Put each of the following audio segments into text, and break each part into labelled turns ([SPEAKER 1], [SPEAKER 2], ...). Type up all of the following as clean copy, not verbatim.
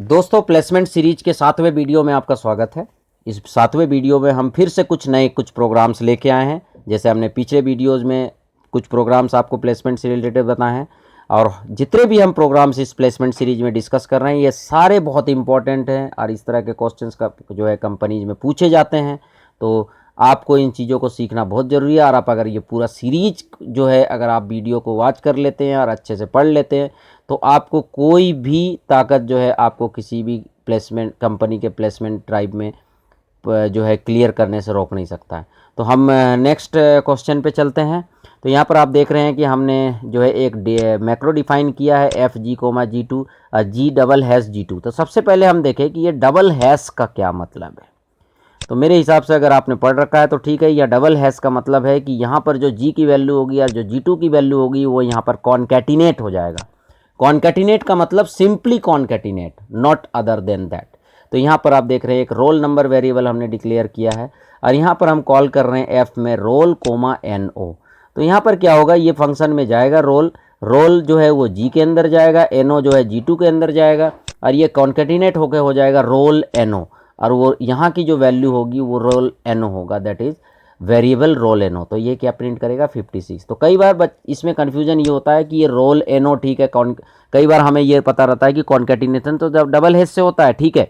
[SPEAKER 1] दोस्तों, placement series के 7वें video में आपका स्वागत है। इस 7वें वीडियो में हम फिर से कुछ प्रोग्राम्स लेके आए हैं। जैसे हमने पिछले वीडियोज़ में कुछ प्रोग्राम्स आपको प्लेसमेंट से रिलेटेड बताए हैं, और जितने भी हम प्रोग्राम्स इस प्लेसमेंट सीरीज में डिस्कस कर रहे हैं ये सारे बहुत इंपॉर्टेंट हैं और इस तरह के क्वेश्चंस का जो है कंपनीज में पूछे जाते हैं। तो आपको इन चीज़ों को सीखना बहुत ज़रूरी है। और आप अगर ये पूरा सीरीज जो है अगर आप वीडियो को वॉच कर लेते हैं और अच्छे से पढ़ लेते हैं तो आपको कोई भी ताकत जो है आपको किसी भी प्लेसमेंट कंपनी के प्लेसमेंट ड्राइव में जो है क्लियर करने से रोक नहीं सकता है। तो हम नेक्स्ट क्वेश्चन पे चलते हैं। तो यहाँ पर आप देख रहे हैं कि हमने जो है एक मैक्रो डिफाइन किया है एफ जी कोमा G2 जी डबल हैश G2। तो सबसे पहले हम देखें कि ये डबल हैश का क्या मतलब है। तो मेरे हिसाब से अगर आपने पढ़ रखा है तो ठीक है। या डबल हैश का मतलब है कि यहाँ पर जो जी की वैल्यू होगी और जो G2 की वैल्यू होगी वो यहाँ पर कॉन्कैटिनेट हो जाएगा। कॉन्कैटिनेट का मतलब simply concatenate, not other than that. तो यहाँ पर आप देख रहे हैं एक रोल नंबर वेरिएबल हमने डिक्लेयर किया है और यहाँ पर हम कॉल कर रहे हैं एफ में रोल कोमा NO। तो यहाँ पर क्या होगा, ये फंक्शन में जाएगा रोल जो है वो जी के अंदर जाएगा, NO जो है G2 के अंदर जाएगा और ये कॉन्कैटिनेट होकर हो जाएगा रोल NO। और वो यहाँ की जो वैल्यू होगी वो रोल NO होगा, that is variable roll NO। तो ये क्या प्रिंट करेगा 56। तो कई बार इसमें कन्फ्यूजन ये होता है कि ये रोल NO ठीक है, कई बार हमें ये पता रहता है कि कॉन्कैटिनेशन तो जब डबल हैश से होता है, ठीक है,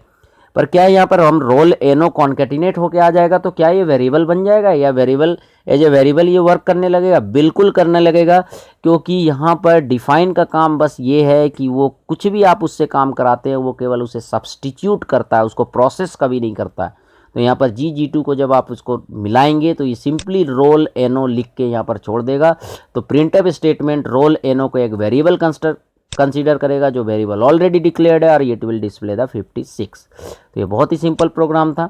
[SPEAKER 1] पर क्या यहाँ पर हम रोल NO कॉन्कैटिनेट होके आ जाएगा तो क्या ये वेरिएबल बन जाएगा या वेरिएबल एज ए वेरिएबल ये वर्क करने लगेगा? बिल्कुल करने लगेगा, क्योंकि यहाँ पर डिफाइन का काम बस ये है कि वो कुछ भी आप उससे काम कराते हैं वो केवल उसे सब्सटीट्यूट करता है, उसको प्रोसेस कभी नहीं करता है। तो यहाँ पर G2 को जब आप उसको मिलाएंगे तो ये सिंपली रोल NO लिख के यहाँ पर छोड़ देगा। तो प्रिंटफ स्टेटमेंट रोल NO को एक वेरिएबल कंसीडर करेगा जो वेरिएबल ऑलरेडी डिक्लेयर्ड है और इट विल डिस्प्ले द 56। तो ये बहुत ही सिंपल प्रोग्राम था,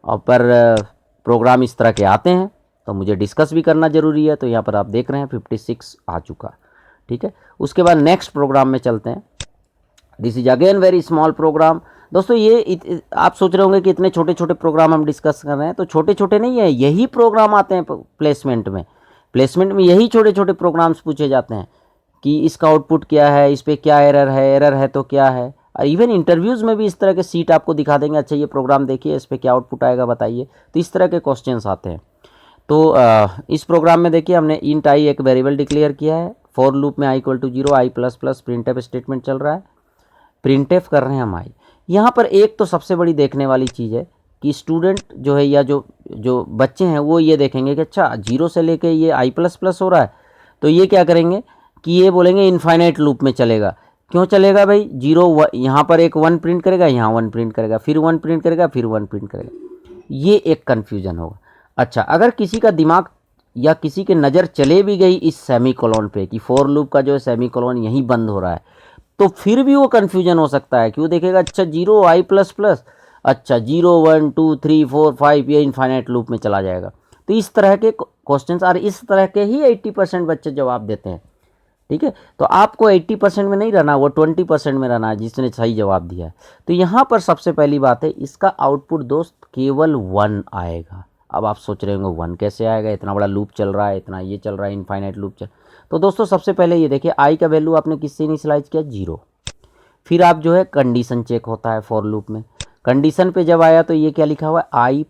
[SPEAKER 1] और पर प्रोग्राम इस तरह के आते हैं तो मुझे डिस्कस भी करना ज़रूरी है। तो यहाँ पर आप देख रहे हैं 56 आ चुका, ठीक है। उसके बाद नेक्स्ट प्रोग्राम में चलते हैं। This is again very small program. दोस्तों ये आप सोच रहे होंगे कि इतने छोटे छोटे प्रोग्राम हम डिस्कस कर रहे हैं, तो छोटे छोटे नहीं है, यही प्रोग्राम आते हैं प्लेसमेंट में यही छोटे छोटे प्रोग्राम्स पूछे जाते हैं कि इसका आउटपुट क्या है, इस पर क्या एरर है तो क्या है। और इवन इंटरव्यूज़ में भी इस तरह के सीट आपको दिखा देंगे, अच्छा ये प्रोग्राम देखिए इस पर क्या आउटपुट आएगा बताइए। तो इस तरह के क्वेश्चंस आते हैं। तो इस प्रोग्राम में देखिए हमने इंट आई एक वेरिएबल डिक्लेयर किया है, फॉर लूप में i = 0 i++ प्रिंटफ स्टेटमेंट चल रहा है, प्रिंटफ कर रहे हैं हम आई। यहाँ पर एक तो सबसे बड़ी देखने वाली चीज़ है कि स्टूडेंट जो है या जो बच्चे हैं वो ये देखेंगे कि अच्छा 0 से लेके ये i++ हो रहा है, तो ये क्या करेंगे कि ये बोलेंगे इनफाइनाइट लूप में चलेगा। क्यों चलेगा भाई? 0 यहाँ पर एक 1 प्रिंट करेगा, यहाँ 1 प्रिंट करेगा, फिर 1 प्रिंट करेगा, फिर 1 प्रिंट करेगा, ये एक कन्फ्यूजन होगा। अच्छा, अगर किसी का दिमाग या किसी के नज़र चले भी गई इस सेमीकोलन पे कि फॉर लूप का जो है सेमीकोलन यहीं बंद हो रहा है, तो फिर भी वो कन्फ्यूजन हो सकता है कि वो देखेगा अच्छा 0 i++, अच्छा 0 1 2 3 4 5 ये इनफाइनाइट लूप में चला जाएगा। तो इस तरह के क्वेश्चंस और इस तरह के ही 80% बच्चे जवाब देते हैं, ठीक है। तो आपको 80% में नहीं रहना, वो 20% में रहना है जिसने सही जवाब दिया है। तो यहाँ पर सबसे पहली बात है, इसका आउटपुट दोस्त केवल 1 आएगा। अब आप सोच रहे होंगे 1 कैसे आएगा, इतना बड़ा लूप चल रहा है, इतना ये चल रहा है, इनफाइनाइट लूप चल। तो दोस्तों सबसे पहले ये देखिए आई का वैल्यू आपने किससे इनिशियलाइज किया? 0। फिर आप जो है कंडीशन चेक होता है फॉर लूप में, कंडीशन पे जब आया तो ये क्या लिखा हुआ है i++।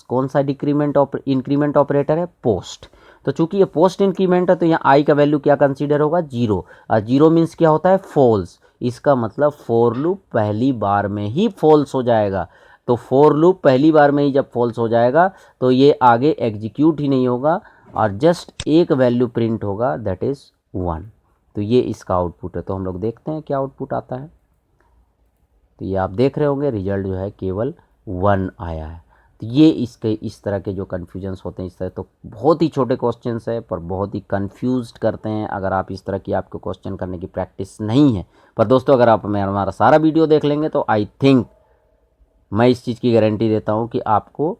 [SPEAKER 1] कौन सा इंक्रीमेंट ऑपरेटर है? पोस्ट। तो चूंकि ये पोस्ट इंक्रीमेंट है तो यहाँ आई का वैल्यू क्या कंसीडर होगा? 0। और 0 मीन्स क्या होता है? फॉल्स। इसका मतलब फॉर लूप पहली बार में ही फॉल्स हो जाएगा। तो फॉर लूप पहली बार में ही जब फॉल्स हो जाएगा तो ये आगे एग्जीक्यूट ही नहीं होगा और जस्ट एक वैल्यू प्रिंट होगा, दैट इज़ 1। तो ये इसका आउटपुट है। तो हम लोग देखते हैं क्या आउटपुट आता है। तो ये आप देख रहे होंगे रिजल्ट जो है केवल 1 आया है। तो ये इसके इस तरह के जो कन्फ्यूजन्स होते हैं, इस तरह तो बहुत ही छोटे क्वेश्चंस है पर बहुत ही कंफ्यूज्ड करते हैं अगर आप इस तरह की आपको क्वेश्चन करने की प्रैक्टिस नहीं है। पर दोस्तों अगर आप हमारा सारा वीडियो देख लेंगे तो आई थिंक मैं इस चीज़ की गारंटी देता हूँ कि आपको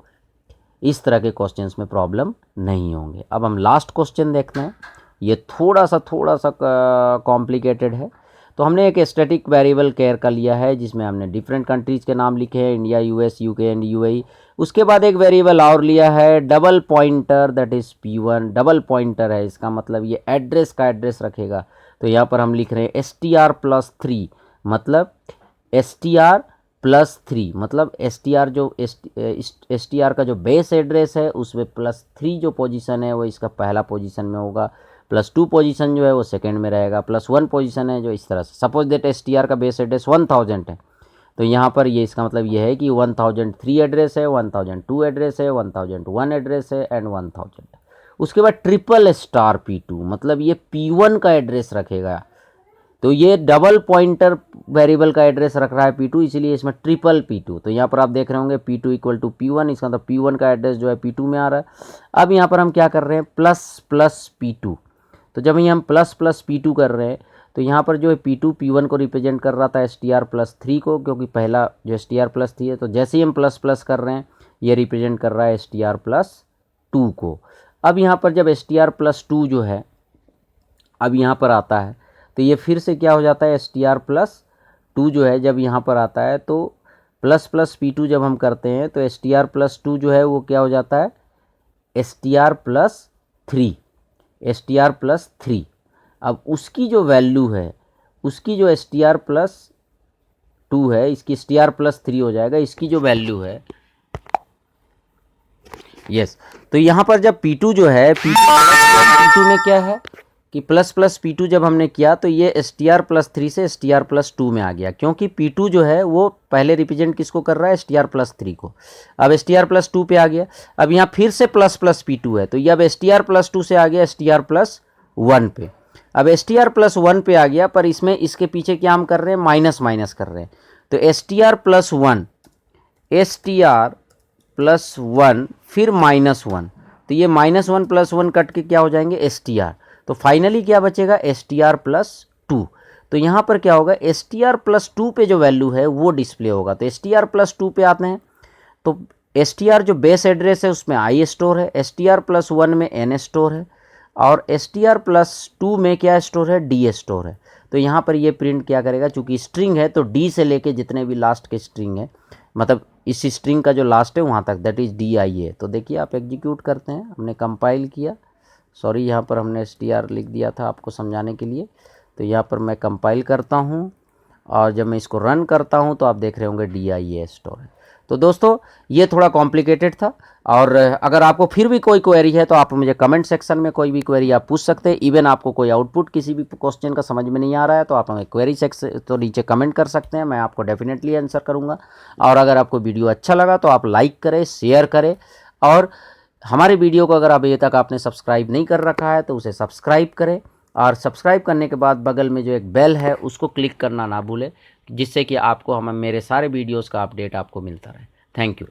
[SPEAKER 1] इस तरह के क्वेश्चंस में प्रॉब्लम नहीं होंगे। अब हम लास्ट क्वेश्चन देखते हैं। ये थोड़ा सा कॉम्प्लिकेटेड है। तो हमने एक स्टैटिक वेरिएबल केयर का लिया है जिसमें हमने डिफरेंट कंट्रीज़ के नाम लिखे हैं, India, US, UK and UAE। उसके बाद एक वेरिएबल और लिया है double pointer, that is P1। Double pointer है, इसका मतलब ये एड्रेस का एड्रेस रखेगा। तो यहाँ पर हम लिख रहे हैं STR+3, मतलब STR+3, मतलब STR जो STR का जो बेस एड्रेस है उसमें +3 जो पोजीशन है वो इसका पहला पोजीशन में होगा, +2 पोजीशन जो है वो सेकंड में रहेगा, +1 पोजीशन है जो इस तरह से। सपोज दैट STR का बेस एड्रेस 1000 है, तो यहाँ पर ये इसका मतलब ये है कि 1003 एड्रेस है, 1002 एड्रेस है, 1001 एड्रेस है एंड 1000। उसके बाद SSStar_P2, मतलब ये P1 का एड्रेस रखेगा। तो ये डबल पॉइंटर वेरिएबल का एड्रेस रख रहा है P2, इसीलिए इसमें ट्रिपल P2। तो यहाँ पर आप देख रहे होंगे P2 = P1, इसका मतलब P1 का एड्रेस जो है P2 में आ रहा है। अब यहाँ पर हम क्या कर रहे हैं, प्लस P2। तो जब ये हम प्लस P2 कर रहे हैं तो यहाँ पर जो है P2 P1 को रिप्रेजेंट कर रहा था STR+3 को, क्योंकि पहला जो STR+3 है, तो जैसे ही हम प्लस कर रहे हैं ये रिप्रेजेंट कर रहा है STR+2 को। अब यहाँ पर जब STR+2 जो है अब यहाँ पर आता है तो ये फिर से क्या हो जाता है, STR+2 जो है जब यहाँ पर आता है तो प्लस P2 जब हम करते हैं तो STR+2 जो है वो क्या हो जाता है, STR+3। अब उसकी जो वैल्यू है, उसकी जो STR+2 है, इसकी STR+3 हो जाएगा, इसकी जो वैल्यू है यस। तो यहाँ पर जब P2 जो है P2 में क्या है कि प्लस P2 जब हमने किया तो ये STR+3 से STR+2 में आ गया, क्योंकि P2 जो है वो पहले रिप्रेजेंट किसको कर रहा है, STR+3 को। अब STR+2 पे आ गया। अब यहाँ फिर से प्लस P2 है, तो ये अब STR+2 से आ गया STR+1 पे। अब STR+1 पे आ गया, पर इसमें इसके पीछे क्या हम कर रहे हैं, माइनस कर रहे हैं। तो STR+1 फिर -1, तो ये -1 +1 कट के क्या हो जाएंगे, STR। तो फाइनली क्या बचेगा, STR+2। तो यहाँ पर क्या होगा, STR+2 पे जो वैल्यू है वो डिस्प्ले होगा। तो STR+2 पे आते हैं तो STR जो बेस एड्रेस है उसमें I स्टोर है, STR+1 में N स्टोर है और STR+2 में क्या स्टोर है, D स्टोर है। तो यहाँ पर ये प्रिंट क्या करेगा, चूंकि स्ट्रिंग है तो D से लेके जितने भी लास्ट के स्ट्रिंग है, मतलब इस स्ट्रिंग का जो लास्ट है वहाँ तक, दैट इज़ DIA। तो देखिए आप एग्जीक्यूट करते हैं, हमने कंपाइल किया, सॉरी यहाँ पर हमने STR लिख दिया था आपको समझाने के लिए। तो यहाँ पर मैं कंपाइल करता हूँ और जब मैं इसको रन करता हूँ तो आप देख रहे होंगे DIA स्टोर है। तो दोस्तों ये थोड़ा कॉम्प्लिकेटेड था, और अगर आपको फिर भी कोई क्वेरी है तो आप मुझे कमेंट सेक्शन में कोई भी क्वेरी आप पूछ सकते हैं। इवन आपको कोई आउटपुट किसी भी क्वेश्चन का समझ में नहीं आ रहा है तो आप हमें क्वेरी सेक्शन तो नीचे कमेंट कर सकते हैं, मैं आपको डेफिनेटली आंसर करूँगा। और अगर आपको वीडियो अच्छा लगा तो आप लाइक करें, शेयर करें, और हमारे वीडियो को अगर अभी तक आपने सब्सक्राइब नहीं कर रखा है तो उसे सब्सक्राइब करें, और सब्सक्राइब करने के बाद बगल में जो एक बेल है उसको क्लिक करना ना भूलें, जिससे कि आपको मेरे सारे वीडियोस का अपडेट आपको मिलता रहे। Thank you.